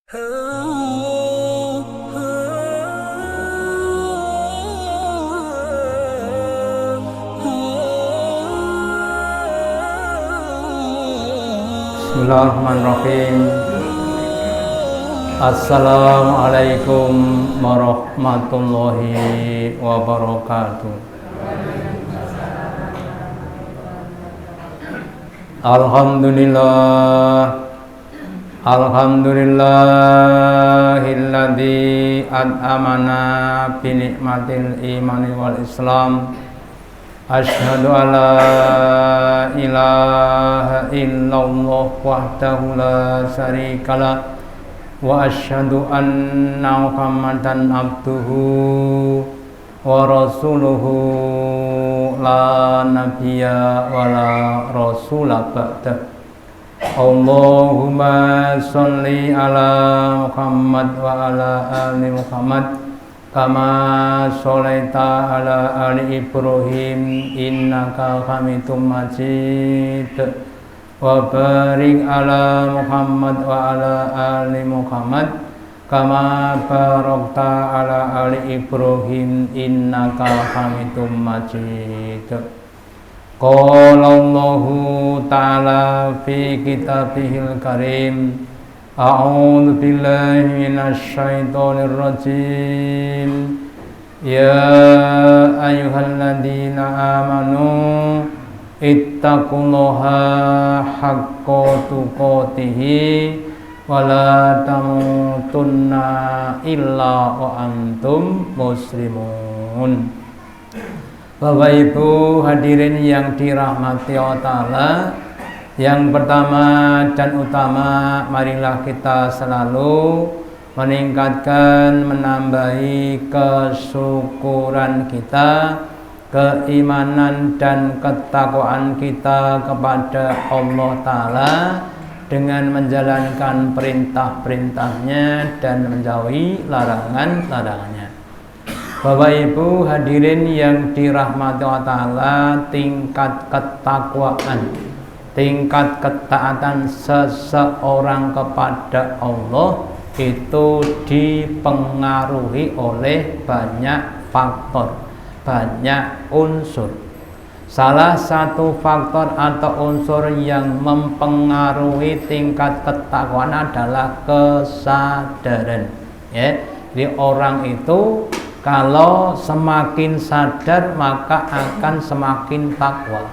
Bismillahirrahmanirrahim. Assalamualaikum warahmatullahi wabarakatuh. Alhamdulillahilladzi an'amana bi ni'matil imani wal islam. Asyhadu alla ilaha illallah wahdahu la syarikalah wa asyhadu anna Muhammadan abduhu wa rasuluhu la nabiyya wa la rasula ba'dah. Allahumma sholli ala Muhammad wa ala ali Muhammad kama sholaita ala ali Ibrahim innaka hamidum majid wa barik ala Muhammad wa ala ali Muhammad kama barakta ala ali Ibrahim innaka hamidum majid. Qala Allahu ta'ala fi kitabihil karim, a'udzu billahi minasy syaithanir rajim. Ya ayyuhalladzina amanu ittaqullaha haqqa tuqatih wa la tamutunna illa wa antum muslimun. Bapak Ibu hadirin yang dirahmati Allah Ta'ala, yang pertama dan utama, marilah kita selalu meningkatkan, menambahi kesyukuran kita, keimanan dan ketakwaan kita kepada Allah Ta'ala dengan menjalankan perintah-perintahnya dan menjauhi larangan-larangannya. Bapak Ibu hadirin yang dirahmati Allah Ta'ala, tingkat ketakwaan, tingkat ketaatan seseorang kepada Allah itu dipengaruhi oleh banyak faktor, banyak unsur. Salah satu faktor atau unsur yang mempengaruhi tingkat ketakwaan adalah kesadaran. Ya, jadi orang itu kalau semakin sadar maka akan semakin takwa.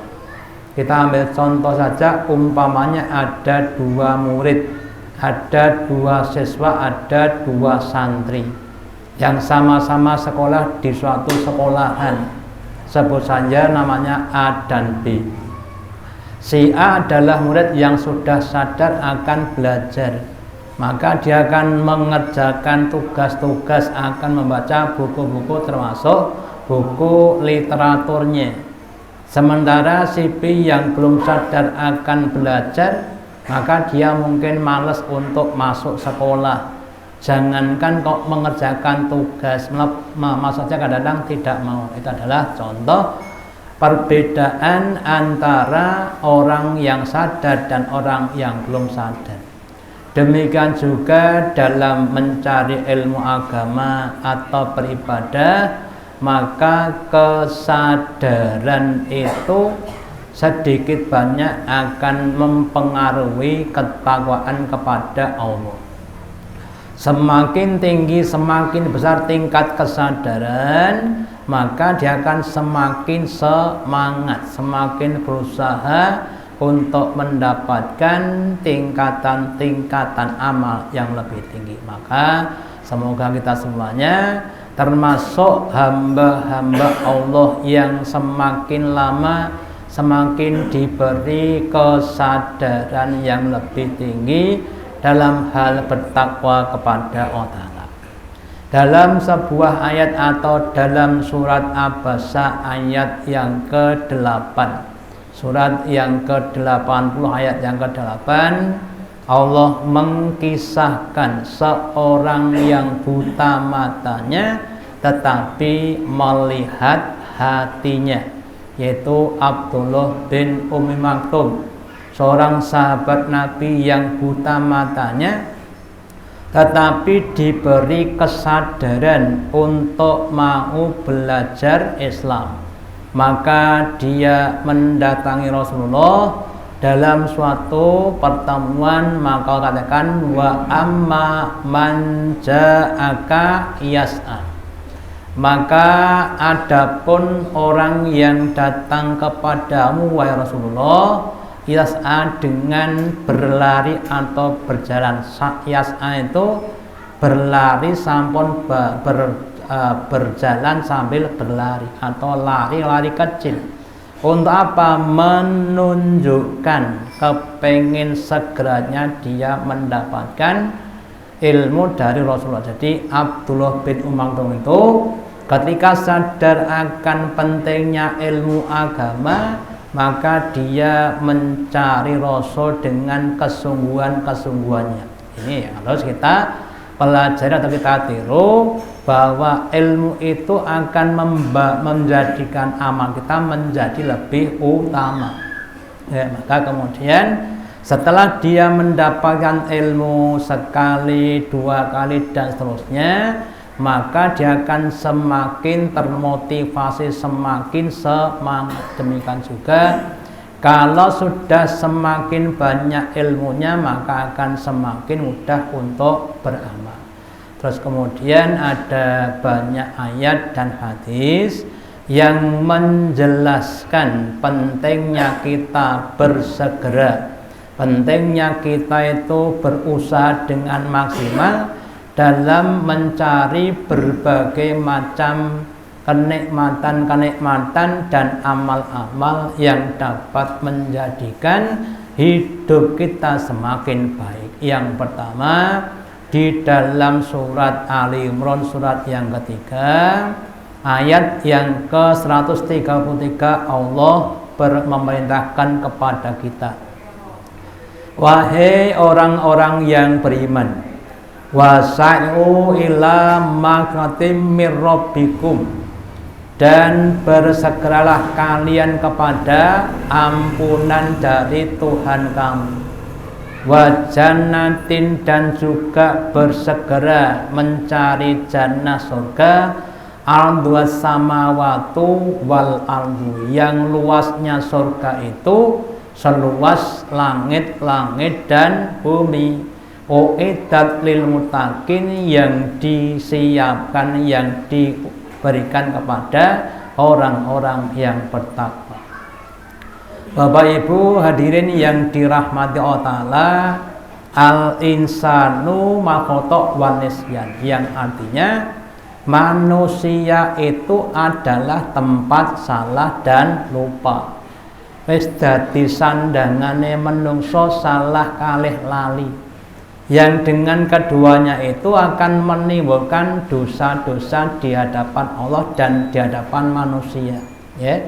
Kita ambil contoh saja, umpamanya ada dua murid, ada dua siswa, ada dua santri yang sama-sama sekolah di suatu sekolahan. Sebut saja namanya A dan B. Si A adalah murid yang sudah sadar akan belajar, maka dia akan mengerjakan tugas-tugas, akan membaca buku-buku termasuk buku literaturnya. Sementara si B yang belum sadar akan belajar, maka dia mungkin malas untuk masuk sekolah. Jangankan kok mengerjakan tugas, masuk saja kadang-kadang tidak mau. Itu adalah contoh perbedaan antara orang yang sadar dan orang yang belum sadar. Demikian juga dalam mencari ilmu agama atau beribadah, maka kesadaran itu sedikit banyak akan mempengaruhi ketakwaan kepada Allah. Semakin tinggi, semakin besar tingkat kesadaran, maka dia akan semakin semangat, semakin berusaha untuk mendapatkan tingkatan-tingkatan amal yang lebih tinggi. Maka semoga kita semuanya termasuk hamba-hamba Allah yang semakin lama semakin diberi kesadaran yang lebih tinggi dalam hal bertakwa kepada Allah Ta'ala. Dalam sebuah ayat atau dalam surat Abasa ayat yang ke-8, surat yang ke-80 ayat yang ke-8, Allah mengkisahkan seorang yang buta matanya tetapi melihat hatinya, yaitu Abdullah bin Ummi Maktum, seorang sahabat Nabi yang buta matanya tetapi diberi kesadaran untuk mau belajar Islam, maka dia mendatangi Rasulullah dalam suatu pertemuan, maka katakan wa amma man ja'aka yas'a, maka adapun orang yang datang kepadamu wahai Rasulullah, yas'a dengan berlari atau berjalan. Yas'a itu berlari sampun berjalan sambil berlari atau lari kecil. Untuk apa? Menunjukkan kepengen segeranya dia mendapatkan ilmu dari Rasulullah. Jadi Abdullah bin Umar itu ketika sadar akan pentingnya ilmu agama, maka dia mencari Rasul dengan kesungguhan-kesungguhannya. Ini harus kita pelajari atau kita tiru, bahwa ilmu itu akan menjadikan amal kita menjadi lebih utama. Ya, maka kemudian setelah dia mendapatkan ilmu sekali, dua kali dan seterusnya, maka dia akan semakin termotivasi, semakin semangat. Demikian juga kalau sudah semakin banyak ilmunya, maka akan semakin mudah untuk beramal. Terus kemudian ada banyak ayat dan hadis yang menjelaskan pentingnya kita bersegera, pentingnya kita itu berusaha dengan maksimal dalam mencari berbagai macam kenikmatan dan amal-amal yang dapat menjadikan hidup kita semakin baik. Yang pertama, di dalam surat Ali Imran surat yang ketiga ayat yang ke-133, Allah memerintahkan kepada kita, wahai orang-orang yang beriman, wasa'u ila maghfiratin mir rabbikum, dan bersegeralah kalian kepada ampunan dari Tuhan kamu, wa jannatin, dan juga bersegera mencari jannah surga, arduas samawatu wal ardu, yang luasnya surga itu seluas langit-langit dan bumi, uiddat lil muttaqin, yang disiapkan, yang diberikan kepada orang-orang yang bertakwa. Bapak Ibu hadirin yang dirahmati Allah Ta'ala, al-insanu makhotok wanisyan, yang artinya manusia itu adalah tempat salah dan lupa. Wis dadi sandangane menungso salah kalih lali, yang dengan keduanya itu akan menimbulkan dosa-dosa di hadapan Allah dan di hadapan manusia, ya.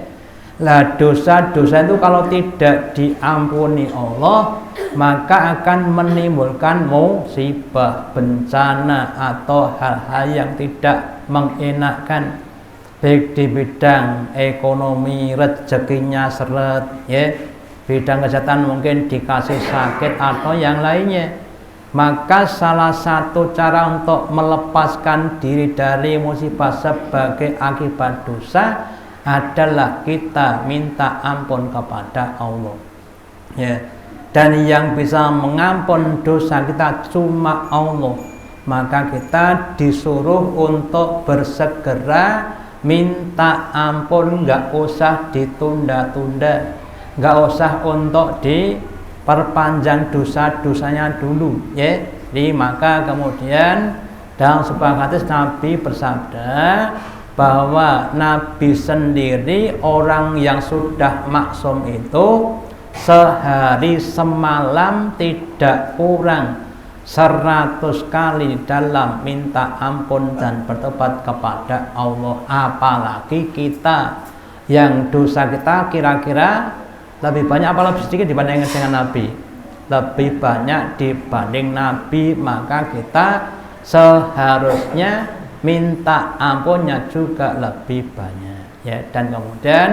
Lah dosa-dosa itu kalau tidak diampuni Allah, maka akan menimbulkan musibah, bencana, atau hal-hal yang tidak mengenakkan, baik di bidang ekonomi rezekinya seret, ya, bidang kesehatan mungkin dikasih sakit atau yang lainnya. Maka salah satu cara untuk melepaskan diri dari musibah sebagai akibat dosa adalah kita minta ampun kepada Allah, ya. Dan yang bisa mengampun dosa kita cuma Allah. Maka kita disuruh untuk bersegera minta ampun, nggak usah ditunda-tunda, nggak usah untuk diperpanjang dosa-dosanya dulu, ya. Jadi maka kemudian dalam sebuah hadis Nabi bersabda bahwa Nabi sendiri, orang yang sudah maksum itu, sehari semalam tidak kurang 100 kali dalam minta ampun dan bertobat kepada Allah. Apalagi kita yang dosa kita kira-kira lebih banyak apa lebih sedikit dibandingkan dengan Nabi? Lebih banyak dibanding Nabi, maka kita seharusnya minta ampunnya juga lebih banyak, ya. Dan kemudian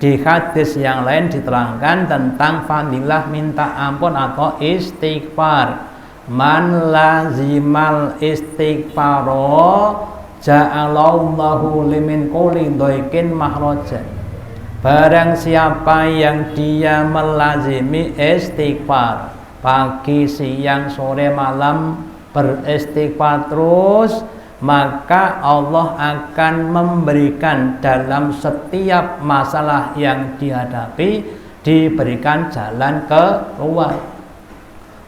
di hadis yang lain diterangkan tentang fadilah minta ampun atau istighfar. Man lazimal istighfaro ja'alallahu limin quli doikin mahroja. Barang siapa yang dia melazimi istighfar pagi, siang, sore, malam beristighfar terus, maka Allah akan memberikan dalam setiap masalah yang dihadapi diberikan jalan keluar.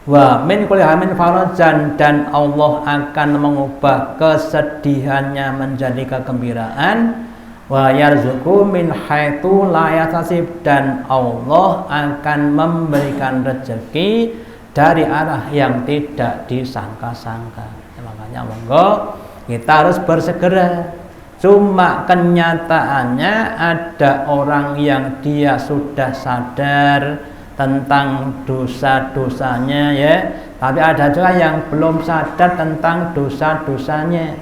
Wa min kulli hamin farajan, dan Allah akan mengubah kesedihannya menjadi kegembiraan. Wa yarzuqu min haitsu la yahtasib, dan Allah akan memberikan rezeki dari arah yang tidak disangka-sangka. Makanya monggo kita harus bersegera. Cuma kenyataannya ada orang yang dia sudah sadar tentang dosa-dosanya ya, tapi ada juga yang belum sadar tentang dosa-dosanya.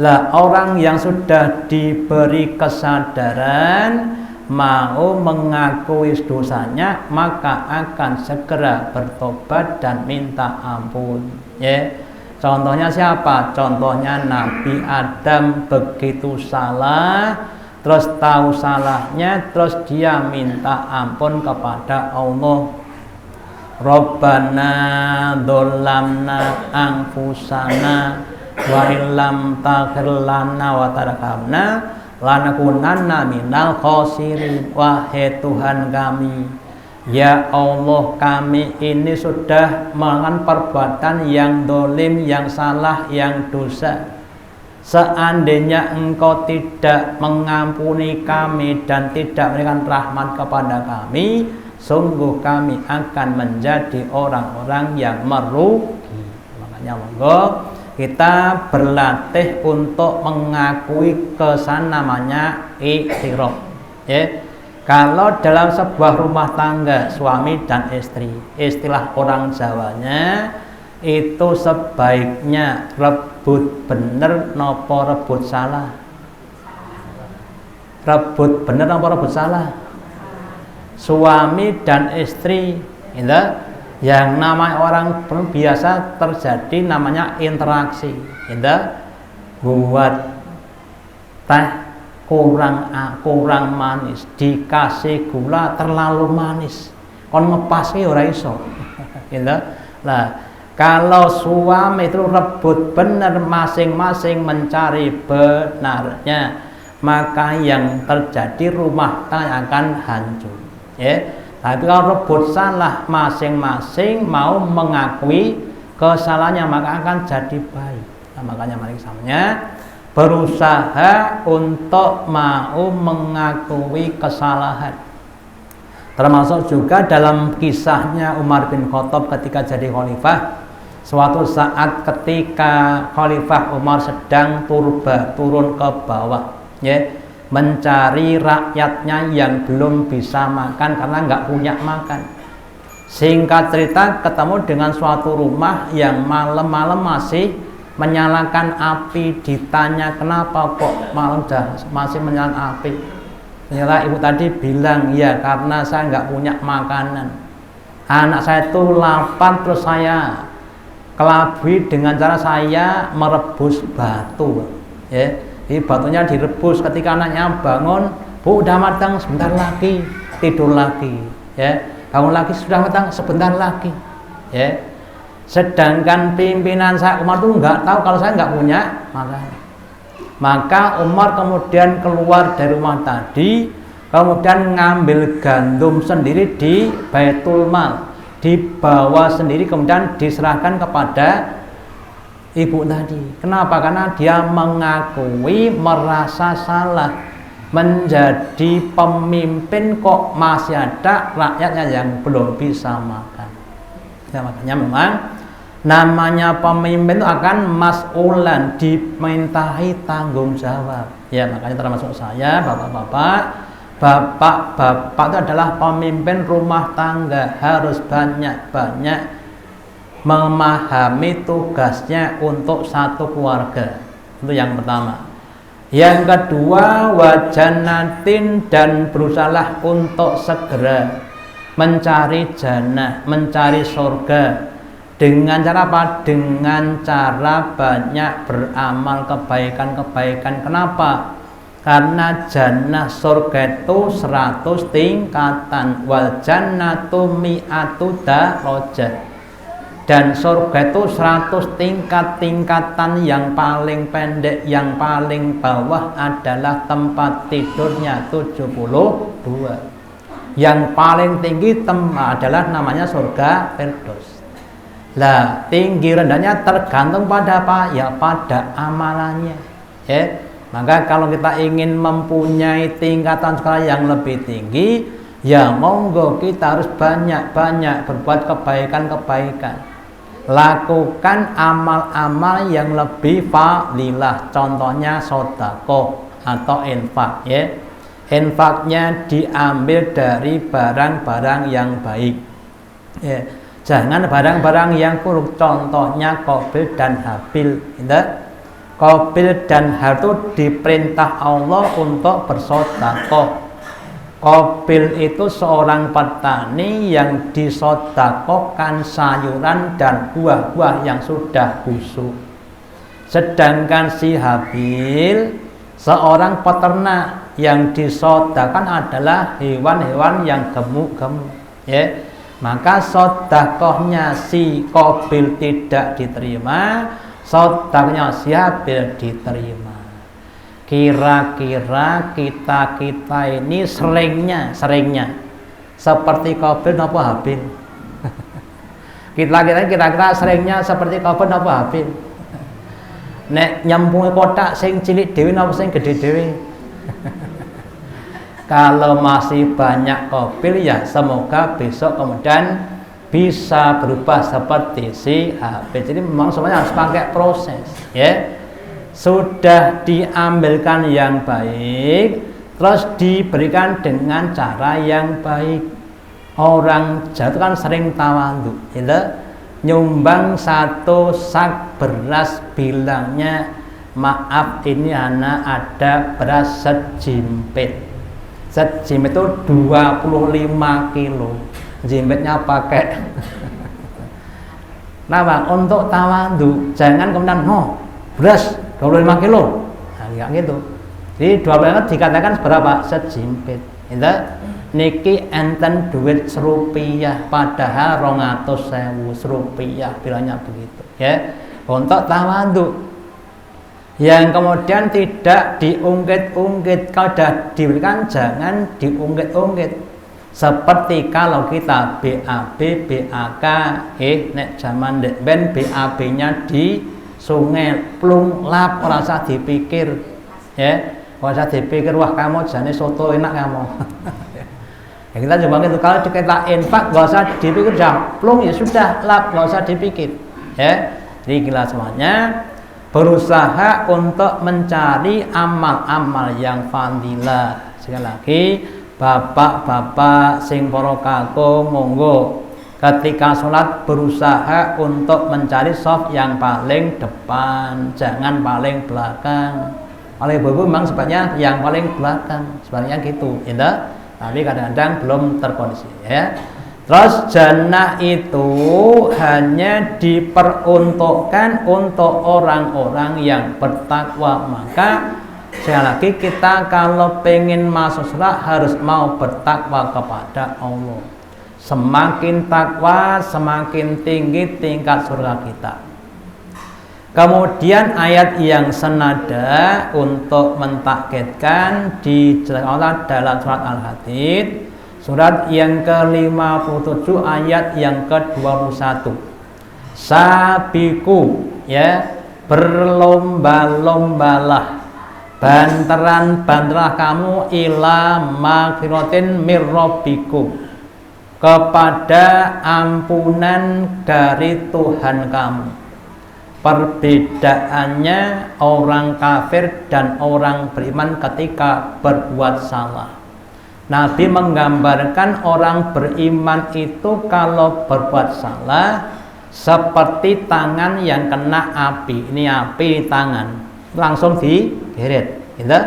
Lah orang yang sudah diberi kesadaran mau mengakui dosanya, maka akan segera bertobat dan minta ampun ya. Contohnya siapa? Contohnya Nabi Adam, begitu salah, terus tahu salahnya, terus dia minta ampun kepada Allah. Rabbana dzolamna anfusana wa illam taghfir lana wa tarhamna lanakunanna minal khosirin. Wahai Tuhan kami, ya Allah, kami ini sudah melakukan perbuatan yang dolim, yang salah, yang dosa. Seandainya Engkau tidak mengampuni kami dan tidak memberikan rahmat kepada kami, sungguh kami akan menjadi orang-orang yang merugi. Makanya monggo kita berlatih untuk mengakui kesan namanya iktiraf ya. Kalau dalam sebuah rumah tangga suami dan istri, istilah orang Jawanya itu sebaiknya rebut bener nopo rebut salah. Rebut bener nopo rebut salah. Suami dan istri itu yang namanya orang biasa terjadi namanya interaksi. Itu buat teh kurang manis, dikasih gula terlalu manis, kon ngepasnya ora iso. Gitu. Nah, kalau suami itu rebut benar, masing-masing mencari benarnya, maka yang terjadi rumah tangga akan hancur. Ya. Tapi kalau rebut salah, masing-masing mau mengakui kesalahannya, maka akan jadi baik. Nah, makanya mari samanya berusaha untuk mau mengakui kesalahan. Termasuk juga dalam kisahnya Umar bin Khattab ketika jadi khalifah. Suatu saat ketika Khalifah Umar sedang turun ke bawah ya, mencari rakyatnya yang belum bisa makan karena nggak punya makan. Singkat cerita, ketemu dengan suatu rumah yang malam-malam masih menyalakan api. Ditanya kenapa kok malam masih menyalakan api. Ternyata ibu tadi bilang, ya karena saya nggak punya makanan. Anak saya itu lapar, terus saya kelabui dengan cara saya merebus batu. Ya, jadi batunya direbus. Ketika anaknya bangun, Bu udah matang, sebentar lagi tidur lagi. Ya, bangun lagi sudah matang, sebentar lagi. Ya. Sedangkan pimpinan saya Umar itu nggak tahu kalau saya nggak punya makanan. Maka Umar kemudian keluar dari rumah tadi, kemudian ngambil gandum sendiri di Baitul Mal, dibawa sendiri, kemudian diserahkan kepada ibu tadi. Kenapa? Karena dia mengakui merasa salah, menjadi pemimpin kok masih ada rakyatnya yang belum bisa makan. Ya, makanya memang namanya pemimpin itu akan mas'ulan, dimintai tanggung jawab. Ya, makanya termasuk saya, bapak-bapak itu adalah pemimpin rumah tangga, harus banyak-banyak memahami tugasnya untuk satu keluarga. Itu yang pertama. Yang kedua, wajanatin, dan berusaha untuk segera mencari jannah, mencari surga Dengan cara apa? Dengan cara banyak beramal kebaikan-kebaikan. Kenapa? Karena jannah surga itu 100 tingkatan, wal jannatu mi'atu darajat. Dan surga itu 100 tingkatan, yang paling pendek, yang paling bawah adalah tempat tidurnya 72. Yang paling tinggi adalah namanya surga Firdaus. Lah, tinggi rendahnya tergantung pada apa? Ya pada amalannya. Ya. Maka kalau kita ingin mempunyai tingkatan skala yang lebih tinggi, ya monggo kita harus banyak-banyak berbuat kebaikan-kebaikan. Lakukan amal-amal yang lebih fadilah. Contohnya sedekah atau infak, ya. Infaknya diambil dari barang-barang yang baik. Ya. Jangan barang-barang yang buruk. Contohnya Qabil dan Habil. Qabil dan Habil itu diperintah Allah untuk bersedekah. Qabil itu seorang petani yang disedekahkan sayuran dan buah-buah yang sudah busuk. Sedangkan si Habil seorang peternak yang disedekahkan adalah hewan-hewan yang gemuk-gemuk, ya. Maka sedekahnya si Qabil tidak diterima, sedekahnya si Habil diterima. Kira-kira kita ini seringnya seperti Qabil napa Habil? Kira-kira seringnya seperti Qabil napa Habil? Nek nyambung kotak sing cilik dhewe napa sing gede dhewe? Kalau masih banyak Qabil, ya semoga besok kemudian bisa berubah seperti si Habil. Jadi memang semuanya harus pakai proses, ya. Sudah diambilkan yang baik, terus diberikan dengan cara yang baik. Orang Jawa kan sering tawadhu, gitu. Nyumbang 1 sak beras, bilangnya maaf ini anak ada beras sejimpit. Sejimpit itu 25 kilo. Jimpitnya pakai. Nah, Bang, untuk tawadhu jangan kemudian beras 25 kilo. Nah, enggak gitu. Jadi 25 dikatakan seberapa? Sejimpit. Gitu. Niki enten duit Rp1, padahal 200.000 Rp1, bilangnya begitu, ya. Untuk tawadhu yang kemudian tidak diungkit-ungkit. Kalau sudah diberikan jangan diungkit-ungkit. Seperti kalau kita BAB, BAK, nek zaman dek ben BAB-nya di sungai plung lap, ora usah dipikir, ya. Ora usah dipikir, wah kamu jane soto enak kamu. Ya, kita coba gitu. Kalau kita infak nggak usah dipikir, plung ya sudah lap, nggak usah dipikir, ya. Jadi kita semuanya berusaha untuk mencari amal-amal yang fadilah. Sekali lagi, bapak-bapak sing para kakung, monggo ketika sholat berusaha untuk mencari shaf yang paling depan, jangan paling belakang. Oleh ibu memang sebenarnya yang paling belakang, sebenarnya gitu, ya. Tapi kadang-kadang belum terkondisi, ya. Terus jannah itu hanya diperuntukkan untuk orang-orang yang bertakwa. Maka sekali lagi, kita kalau pengen masuk surga harus mau bertakwa kepada Allah. Semakin takwa, semakin tinggi tingkat surga kita. Kemudian ayat yang senada untuk mentakkidkan dijelaskan Allah dalam surat Al-Hadid, surat yang ke-57 ayat yang ke-21. Sabiku, ya, berlomba-lombalah, banteran-banterlah kamu ila magfiratin mir rabbikum, kepada ampunan dari Tuhan kamu. Perbedaannya orang kafir dan orang beriman ketika berbuat salah. Nabi menggambarkan orang beriman itu kalau berbuat salah seperti tangan yang kena api. Ini api tangan, langsung digeret, gitu.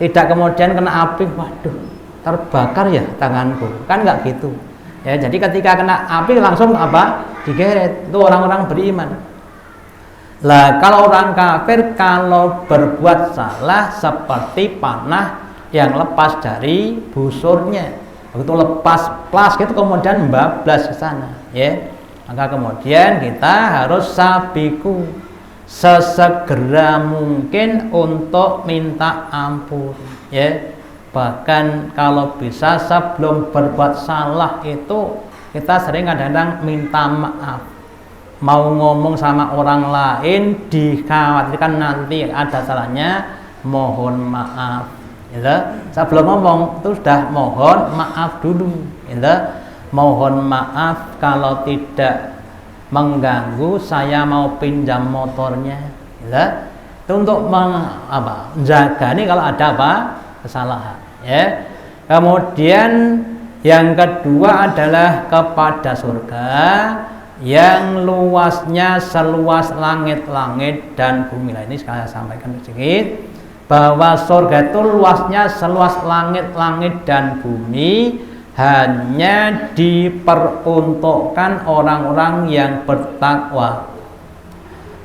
Tidak kemudian kena api, waduh terbakar ya tanganku, kan nggak gitu. Ya, jadi ketika kena api langsung apa? digeret. Itu orang-orang beriman. Lah kalau orang kafir kalau berbuat salah seperti panah yang lepas dari busurnya, begitu lepas plas gitu kemudian bablas ke sana, ya. Maka kemudian kita harus sabiku sesegera mungkin untuk minta ampun, ya. Bahkan kalau bisa sebelum berbuat salah itu kita sering kadang-kadang minta maaf. Mau ngomong sama orang lain dikhawatirkan nanti ada salahnya, mohon maaf, gitu. Sebelum ngomong itu sudah mohon maaf dulu, gitu. Mohon maaf kalau tidak mengganggu, saya mau pinjam motornya, gitu. Itu untuk menjaga nih kalau ada kesalahan, ya. Kemudian yang kedua adalah kepada surga yang luasnya seluas langit-langit dan bumi. Nah, ini sekali saya sampaikan sedikit bahwa surga itu luasnya seluas langit-langit dan bumi, hanya diperuntukkan orang-orang yang bertakwa.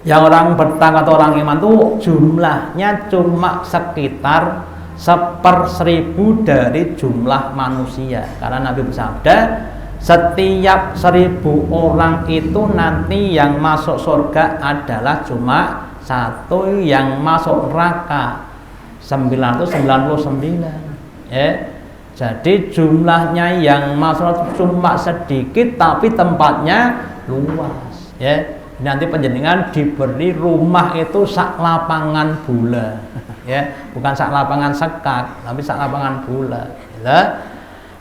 Yang orang bertakwa atau orang iman itu jumlahnya cuma sekitar 1/1000 dari jumlah manusia, karena Nabi bersabda setiap 1000 orang itu nanti yang masuk surga adalah cuma satu yang masuk neraka 999, ya. Jadi jumlahnya yang masuk cuma sedikit tapi tempatnya luas, ya. Nanti panjenengan diberi rumah itu sak lapangan bola, ya, bukan sak lapangan sekak tapi sak lapangan bola, ya.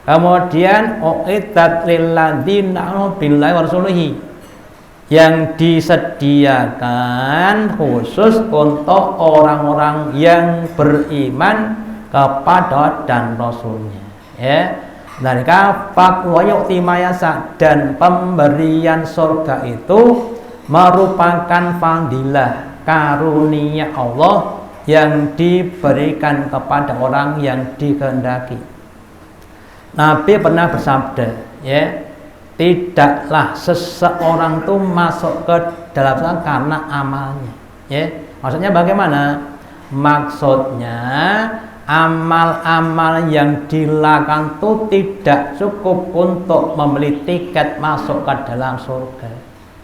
Kemudian uiddat lil ladzina amanu billahi wa rasulihi, yang disediakan khusus untuk orang-orang yang beriman kepada dan rasulnya, ya. Dari kafak wa yu'ti mayasa, dan pemberian surga itu merupakan fadilah karunia Allah yang diberikan kepada orang yang dikehendaki. Nabi pernah bersabda, ya, tidaklah seseorang itu masuk ke dalam surga karena amalnya, ya. Maksudnya bagaimana? Maksudnya amal-amal yang dilakukan itu tidak cukup untuk membeli tiket masuk ke dalam surga,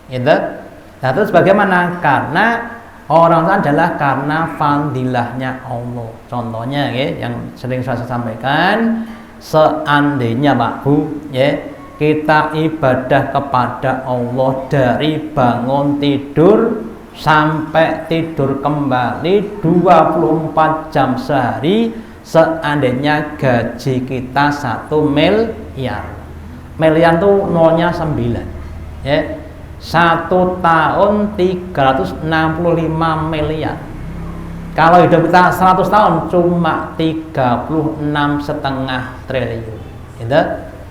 gitu. Nah, terus bagaimana? Karena orang itu adalah karena fadilahnya Allah. Contohnya, ya, yang sering saya sampaikan, seandainya Pak Bu, ya, kita ibadah kepada Allah dari bangun tidur sampai tidur kembali 24 jam sehari, seandainya gaji kita 1 miliar. Miliar itu nolnya 9, ya. 1 tahun 365 miliar. Kalau hidup kita 100 tahun cuma 36,5 triliun, gitu.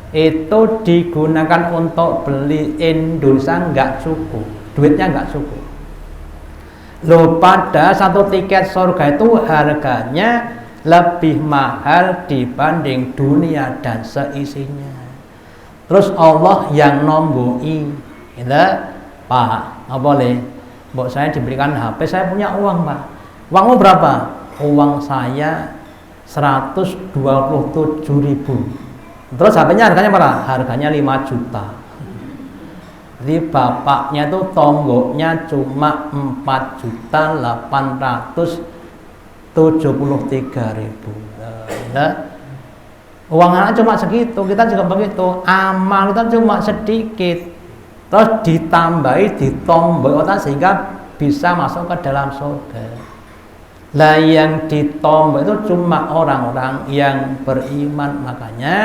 Itu digunakan untuk beli Indonesia nggak cukup, duitnya nggak cukup. Loh, pada satu tiket surga itu harganya lebih mahal dibanding dunia dan seisinya. Terus Allah yang nomboi, gitu. Pak, nggak boleh. Mbok saya diberikan HP, saya punya uang, Pak. Uangmu berapa? Uang saya 127.000. Terus HP-nya harganya berapa? Harganya 5 juta. Jadi bapaknya itu tonggoknya cuma 4.873.000. Nah, uang anak cuma segitu, kita juga begitu. Amal kita cuma sedikit. Terus ditambahi, ditombol otak sehingga bisa masuk ke dalam surga. Lah yang ditombol itu cuma orang-orang yang beriman. Makanya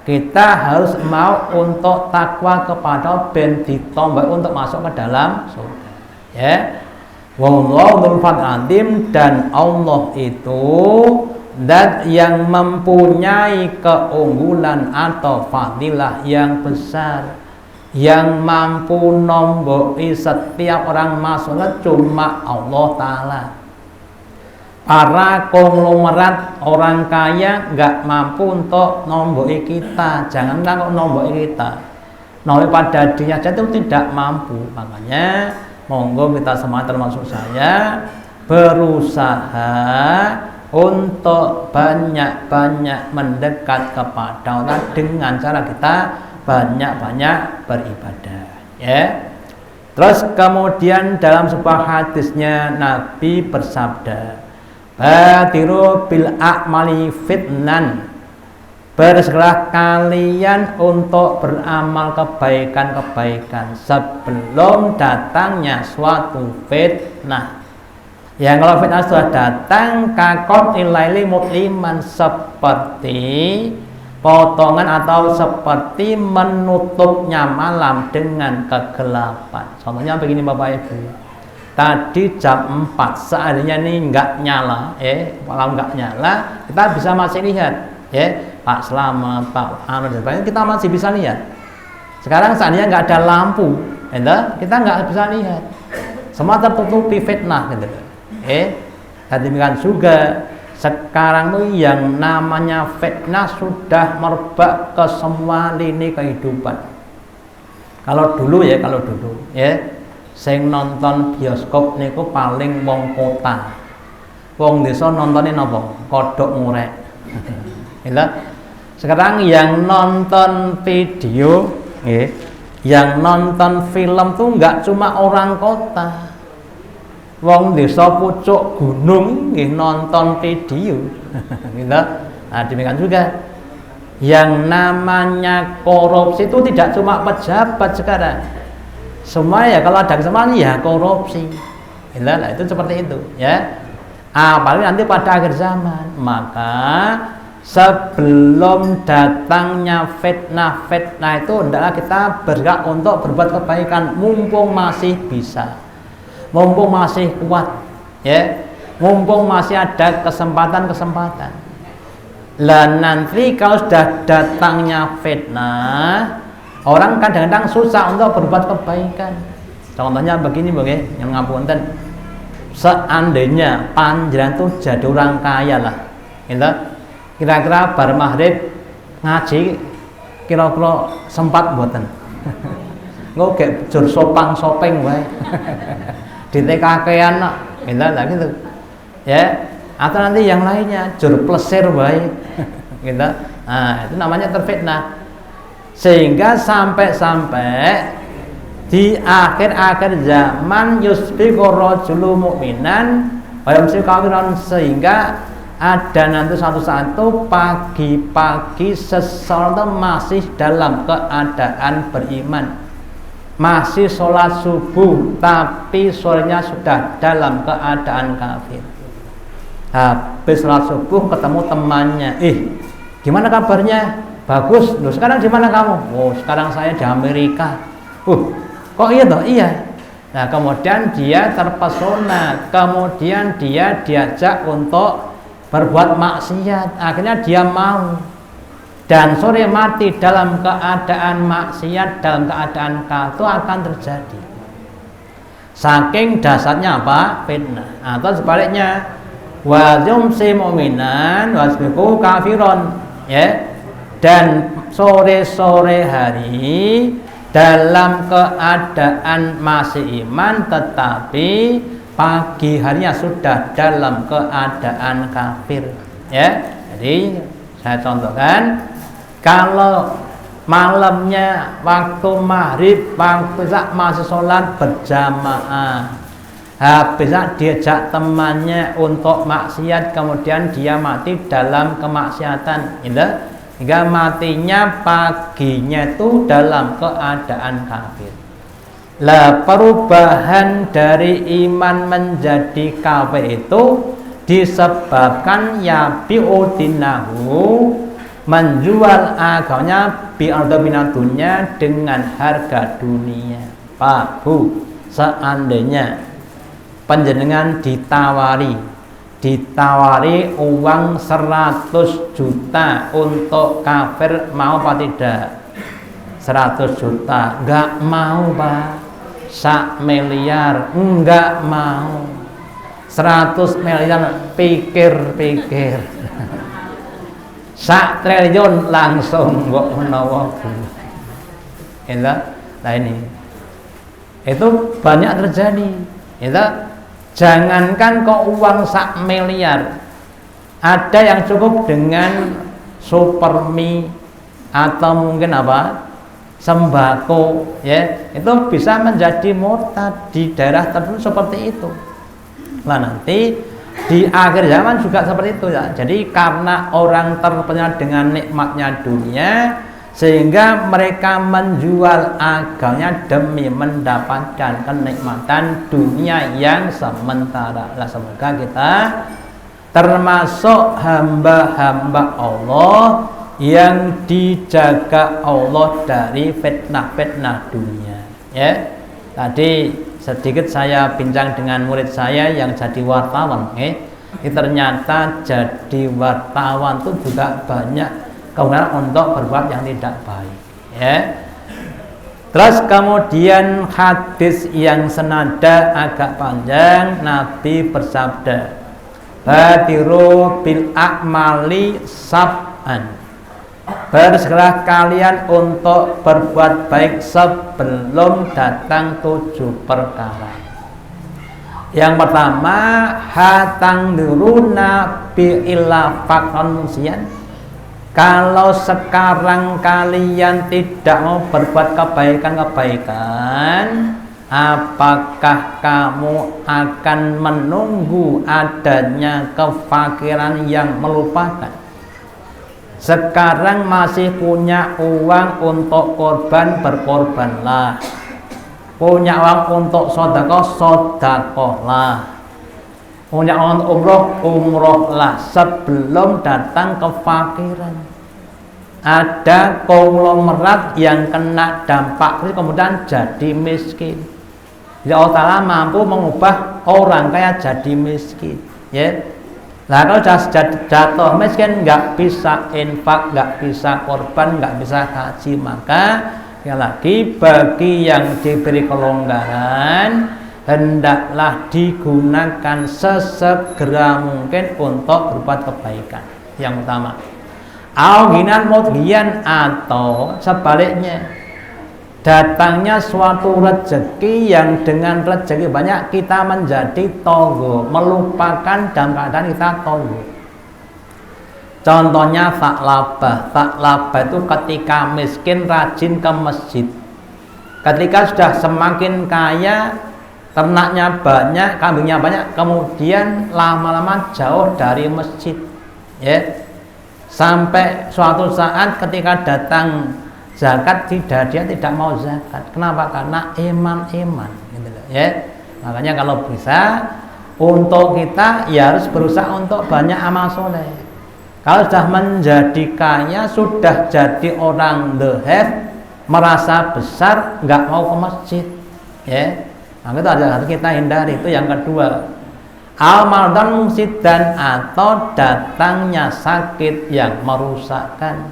kita harus mau untuk takwa kepada ben ditombol untuk masuk ke dalam surga, ya. Wallahu dzul fadl azim, dan Allah itu zat yang mempunyai keunggulan atau fadilah yang besar, yang mampu nomboi setiap orang masuk cuma Allah Ta'ala. Para konglomerat orang kaya nggak mampu untuk nomboi kita, jangankan kok nomboi kita. Namun pada dirinya saja itu tidak mampu. Makanya monggo kita semua termasuk saya berusaha untuk banyak-banyak mendekat kepada Allah dengan cara kita banyak-banyak beribadah, ya. Terus kemudian dalam sebuah hadisnya Nabi bersabda, badiru bil a'mali fitnan, bersegeralah kalian untuk beramal kebaikan-kebaikan sebelum datangnya suatu fitnah. Yang kalau fitnah sudah datang, kakot ilaili mutliman, seperti potongan atau seperti menutupnya malam dengan kegelapan. Contohnya begini Bapak Ibu, tadi jam 4 seandainya ini nggak nyala, malam nggak nyala, kita bisa masih lihat, Pak Slamet, Pak Anu dan sebagainya, kita masih bisa lihat. Sekarang seandainya nggak ada lampu, kita nggak bisa lihat, semua tertutupi fitnah, gitu. Dan demikian juga sekarang tuh yang namanya fitnah sudah merebak ke semua lini kehidupan. Kalau dulu, sing nonton bioskop niku paling wong kota. Wong desa nontonin apa? Kodok ngorek. Sekarang yang nonton video, yang nonton film tuh nggak cuma orang kota. Wong desa pucuk gunung nonton video. Nah, demikian juga yang namanya korupsi itu tidak cuma pejabat sekarang. Semua ya kalau ada kesempatan ya korupsi. Nah, itu seperti itu, ya. Apalagi nanti pada akhir zaman. Maka sebelum datangnya fitnah itu hendaklah kita bergerak untuk berbuat kebaikan mumpung masih bisa, mumpung masih kuat, mumpung masih ada kesempatan. Lah nanti kalau sudah datangnya fitnah, orang kadang-kadang susah untuk berbuat kebaikan. Contohnya begini, yang ngapunten, seandainya panjenengan tuh jadi orang kaya lah, kira-kira bar maghrib ngaji kira-kira sempat mboten? Engko gek jur sopang-sopeng wae. Ditekakean kok, gitu. Ya, atau nanti yang lainnya jur plesir wae. Gitu. Nah, itu namanya terfitnah. Sehingga sampai di akhir-akhir zaman yusbiqu rajulu mu'minan wa yumsiku kafiran, sehingga ada nanti satu pagi-pagi seseorang masih dalam keadaan beriman, masih sholat subuh, tapi sorenya sudah dalam keadaan kafir. Habis sholat subuh ketemu temannya, gimana kabarnya? Bagus. Loh, sekarang di mana kamu? Oh, sekarang saya di Amerika. Kok iya toh? Iya. Nah, kemudian dia terpesona, kemudian dia diajak untuk berbuat maksiat, akhirnya dia mau, dan sore mati dalam keadaan maksiat, dalam keadaan kafir, itu akan terjadi. Saking dasarnya apa? Fitnah. Atau sebaliknya, wa yumsi mu'minan wa yusbihu kafiron, dan sore-sore hari dalam keadaan masih iman, tetapi pagi harinya sudah dalam keadaan kafir, Jadi saya contohkan, kalau malamnya waktu maghrib, waktu masih sholat berjamaah, habis diajak temannya untuk maksiat, kemudian dia mati dalam kemaksiatan, hingga matinya paginya itu dalam keadaan kafir. Lah, perubahan dari iman menjadi kafir itu disebabkan bi'udinahu, menjual agamanya bi'ardaminadunya, dengan harga dunia. Pak Bu, seandainya panjenengan ditawari uang 100 juta untuk kafir, mau apa tidak? 100 juta enggak mau, Pak. 1 miliar enggak mau. 100 miliar pikir-pikir. 1 triliun langsung kok menawa. Nah ini itu banyak terjadi. Jangankan kok uang 1 miliar, ada yang cukup dengan supermi atau mungkin sembako, itu bisa menjadi murtad di daerah tertentu seperti itu. Nah nanti di akhir zaman juga seperti itu ya. Jadi karena orang terpena dengan nikmatnya dunia, sehingga mereka menjual agamanya demi mendapatkan kenikmatan dunia yang sementara. Semoga kita termasuk hamba-hamba Allah yang dijaga Allah dari fitnah-fitnah dunia. Tadi sedikit saya bincang dengan murid saya yang jadi wartawan. Ternyata jadi wartawan itu juga banyak kemudian untuk berbuat yang tidak baik. Terus kemudian hadis yang senada agak panjang, Nabi bersabda, badiru bil a'mali sab'an, bersegeralah kalian untuk berbuat baik sebelum datang 7 perkara. Yang pertama, hatang diruna bi'illa fakron musian. Kalau sekarang kalian tidak mau berbuat kebaikan-kebaikan, apakah kamu akan menunggu adanya kefakiran yang melupakan? Sekarang masih punya uang untuk korban, berkorbanlah. Punya uang untuk sedekah, sedekahlah. Punya uang umroh, umrohlah sebelum datang kefakiran. Ada konglomerat yang kena dampak kemudian jadi miskin. Ya Allah Ta'ala mampu mengubah orang kaya jadi miskin. Nah kalau jatuh miskin, nggak bisa infak, nggak bisa korban, nggak bisa haji, maka lagi bagi yang diberi kelonggaran, hendaklah digunakan sesegera mungkin untuk berbuat kebaikan. Yang utama, auginan mudhian, atau sebaliknya, datangnya suatu rezeki yang dengan rezeki banyak kita menjadi tonggo, melupakan dalam keadaan kita tonggo. Contohnya Tha'labah itu ketika miskin rajin ke masjid. Ketika sudah semakin kaya, ternaknya banyak, kambingnya banyak, kemudian lama-lama jauh dari masjid. Sampai suatu saat ketika datang zakat, dia tidak mau zakat. Kenapa? Karena iman gitu loh, Makanya kalau bisa, untuk kita ya harus berusaha untuk banyak amal soleh. Kalau sudah menjadi kaya, sudah jadi orang the have, merasa besar, nggak mau ke masjid, Maka itu harus kita hindari. Itu yang kedua, al-mardan mufsidan, atau datangnya sakit yang merusakkan.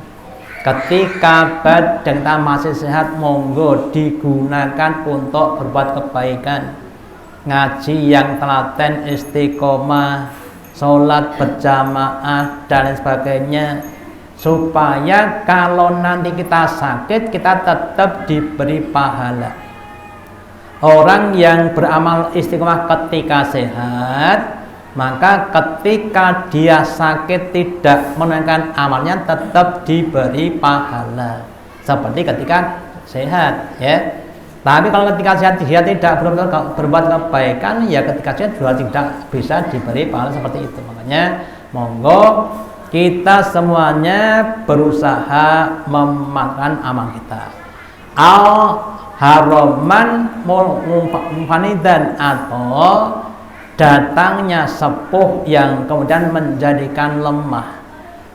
Ketika badan kita masih sehat, monggo digunakan untuk berbuat kebaikan, ngaji yang telaten, istiqomah, sholat berjamaah dan lain sebagainya, supaya kalau nanti kita sakit kita tetap diberi pahala. Orang yang beramal istiqomah ketika sehat, maka ketika dia sakit tidak menunaikan amalnya tetap diberi pahala seperti ketika sehat, Tapi kalau ketika sehat dia tidak berbuat kebaikan, ya ketika sehat juga tidak bisa diberi pahala seperti itu. Makanya monggo kita semuanya berusaha memakan amal kita. Haraman mufanidan, atau datangnya sepuh yang kemudian menjadikan lemah.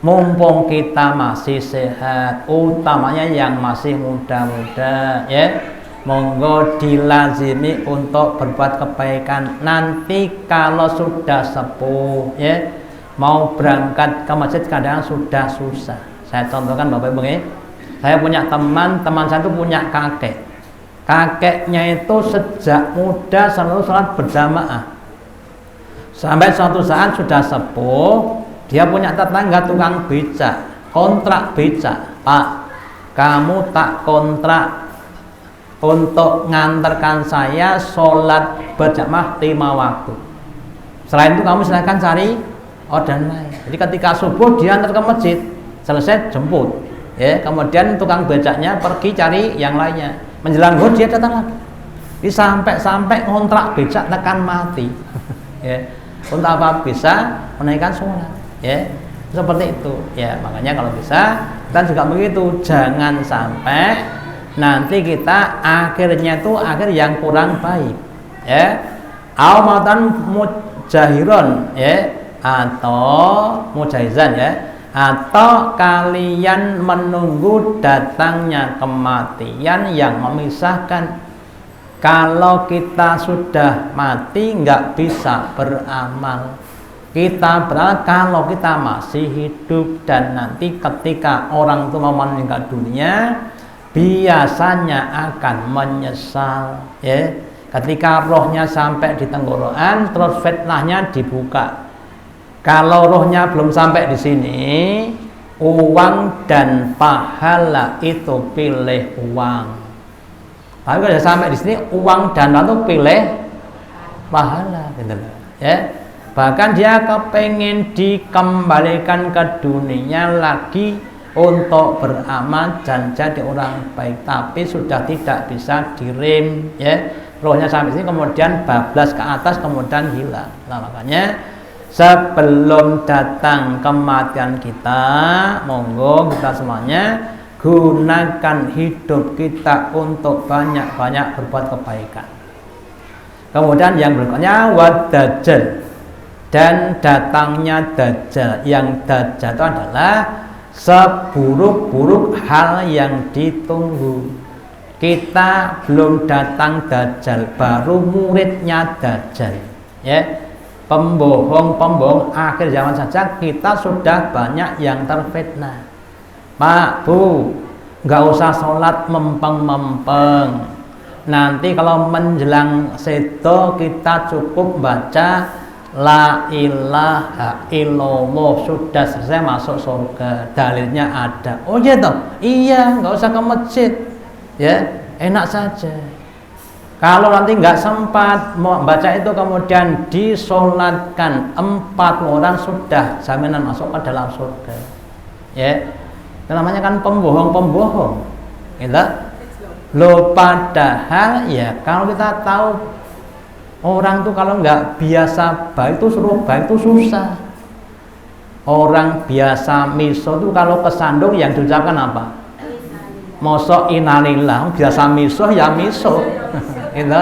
Mumpung kita masih sehat, utamanya yang masih muda-muda, monggo dilazimi untuk berbuat kebaikan. Nanti kalau sudah sepuh, mau berangkat ke masjid kadang sudah susah. Saya contohkan Bapak Ibu, saya punya teman saya itu punya kakeknya itu sejak muda selalu sholat berjamaah. Sampai suatu saat sudah sepuh, dia punya tetangga tukang beca, kontrak beca. Pak, kamu tak kontrak untuk ngantarkan saya sholat berjamaah 5 waktu. Selain itu kamu silahkan cari orderan lain. Jadi ketika subuh dia antar ke masjid, selesai jemput, ya. Kemudian tukang becaknya pergi cari yang lainnya. Menjelang zuhur dia datang lagi. Jadi sampai ngontrak becak tekan mati. Ya. Untuk apa bisa menaikkan sholat, ya. Seperti itu, ya. Makanya kalau bisa kita juga begitu, jangan sampai nanti kita akhirnya itu akhir yang kurang baik, ya. Aumatan mujahiron, ya, atau mujahizan, ya, atau kalian menunggu datangnya kematian yang memisahkan. Kalau kita sudah mati nggak bisa beramal. Kita beramal kalau kita masih hidup, dan nanti ketika orang itu mau meninggal dunia biasanya akan menyesal, ya. Ketika rohnya sampai di tenggorokan, terus fitnahnya dibuka. Kalau rohnya belum sampai di sini, uang dan pahala itu pilih uang. Tapi kalau sudah sampai di sini, uang dan pahala itu pilih pahala, gitu, ya. Bahkan dia kepengen dikembalikan ke dunia lagi untuk beramal dan jadi orang baik, tapi sudah tidak bisa direm, ya. Rohnya sampai sini kemudian bablas ke atas, kemudian hilang. Nah, makanya sebelum datang kematian kita, monggo kita semuanya gunakan hidup kita untuk banyak-banyak berbuat kebaikan. Kemudian yang berikutnya wadajjal, dan datangnya dajjal. Yang dajjal itu adalah seburuk-buruk hal yang ditunggu. Kita belum datang dajjal, baru muridnya dajjal, ya. Pembohong-pembohong akhir zaman saja kita sudah banyak yang terfitnah. Pak, Bu, nggak usah sholat mempeng-mempeng. Nanti kalau menjelang sedo kita cukup baca la ilaha illallah, sudah selesai masuk surga. Dalilnya ada. Oh iya toh? Iya, nggak usah ke masjid, ya, enak saja. Kalau nanti nggak sempat mau baca itu kemudian disolatkan 4 orang, sudah jaminan masuk ke dalam surga, ya. Itu namanya kan pembohong-pembohong, gitu. Loh, padahal ya kalau kita tahu orang tuh kalau nggak biasa baik itu suruh baik itu susah. Orang biasa miso tuh kalau kesandung yang diucapkan apa? Mosok inalillah, biasa miso ya miso, gitu.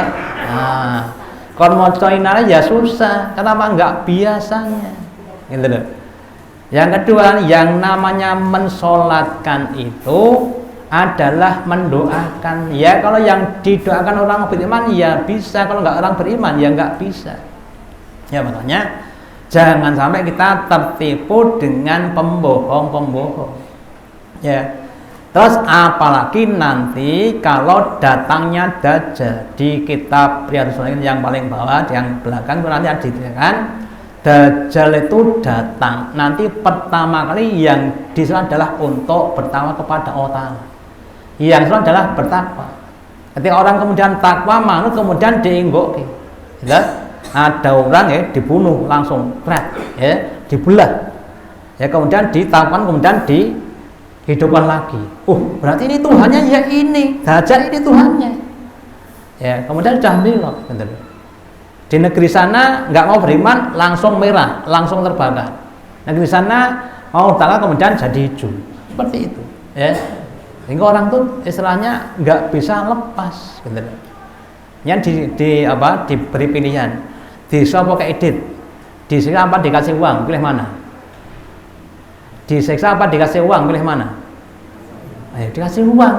Nah, kalau mosok inalillah ya susah, kenapa nggak biasanya, gitu loh. Yang kedua, yang namanya mensolatkan itu adalah mendoakan. Ya, kalau yang didoakan orang beriman ya bisa, kalau nggak orang beriman ya nggak bisa. Ya, makanya jangan sampai kita tertipu dengan pembohong-pembohong. Ya. Terus apalagi nanti kalau datangnya dajjal, di kitab Riyadhus Shalihin yang paling bawah, yang belakang itu nanti ada dikatakan dajjal itu datang. Nanti pertama kali yang disuruh adalah untuk bertakwa kepada Allah Ta'ala. Yang disuruh adalah bertakwa. Ketika orang kemudian takwa, manut kemudian diinggok, ya. Ada orang ya dibunuh langsung, ya, dibelah. Ya, kemudian ditakwan, kemudian dihidupkan lagi. Berarti ini Tuhannya, ya ini dajjal, ini Tuhannya. Ya, kemudian sudah belok, betul. Di negeri sana nggak mau beriman, langsung merah, langsung terbakar. Negeri sana mau takwa, kemudian jadi hijau. Seperti itu, ya. Sehingga orang tuh istilahnya nggak bisa lepas, gitu. Yang diberi pilihan, disuap pakai edit, disiksa apa dikasih uang, pilih mana? Disiksa apa dikasih uang, pilih mana? Ayo dikasih uang.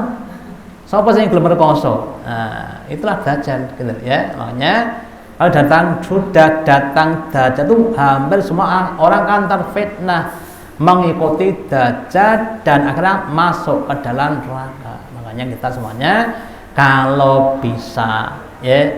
Siapa sih yang belum berkoso? Nah, itulah dajjal, gitu, ya. Makanya kalau sudah datang dajjal itu hampir semua orang kan terfitnah mengikuti dajjal dan akhirnya masuk ke dalam neraka. Makanya kita semuanya kalau bisa, ya,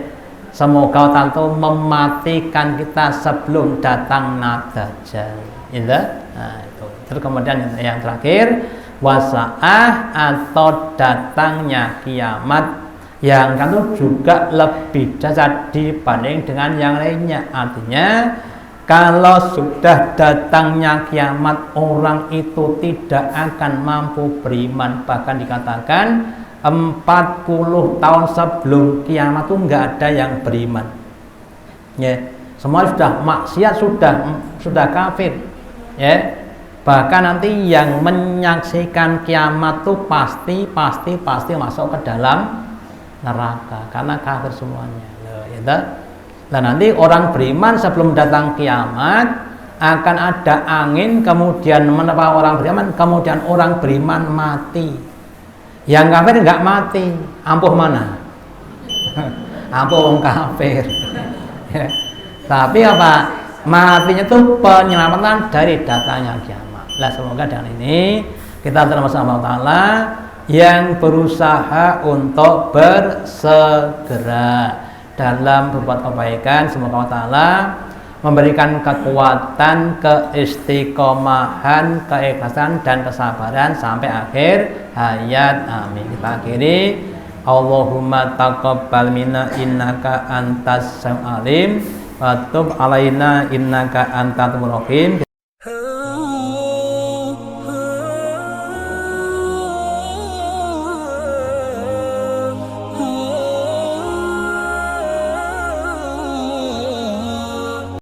semoga Allah itu mematikan kita sebelum datang dajjal, gitu. Nah, itu. Terus kemudian yang terakhir, wasaah atau datangnya kiamat yang itu juga lebih dahsyat dibanding dengan yang lainnya. Artinya kalau sudah datangnya kiamat, orang itu tidak akan mampu beriman. Bahkan dikatakan 40 tahun sebelum kiamat itu nggak ada yang beriman. Ya, semua sudah maksiat, sudah kafir. Ya, bahkan nanti yang menyaksikan kiamat itu pasti masuk ke dalam neraka karena kafir semuanya. Nah, nanti orang beriman sebelum datang kiamat akan ada angin, kemudian menerpa orang beriman, kemudian orang beriman mati. Yang kafir nggak mati, ampuh mana? Ampuh orang kafir. Tapi apa? Matinya itu penyelamatan dari datangnya kiamat. Nah, semoga dengan ini kita termasuk Allah Ta'ala yang berusaha untuk bersegera dalam berbuat kebaikan. Semoga Allah Ta'ala memberikan kekuatan, keistiqomahan, keikhlasan dan kesabaran sampai akhir hayat. Amin. Kita akhiri. Allahumma taqabbal minna innaka antas samiul alim wa tub alaina innaka antat tawwabur rahim.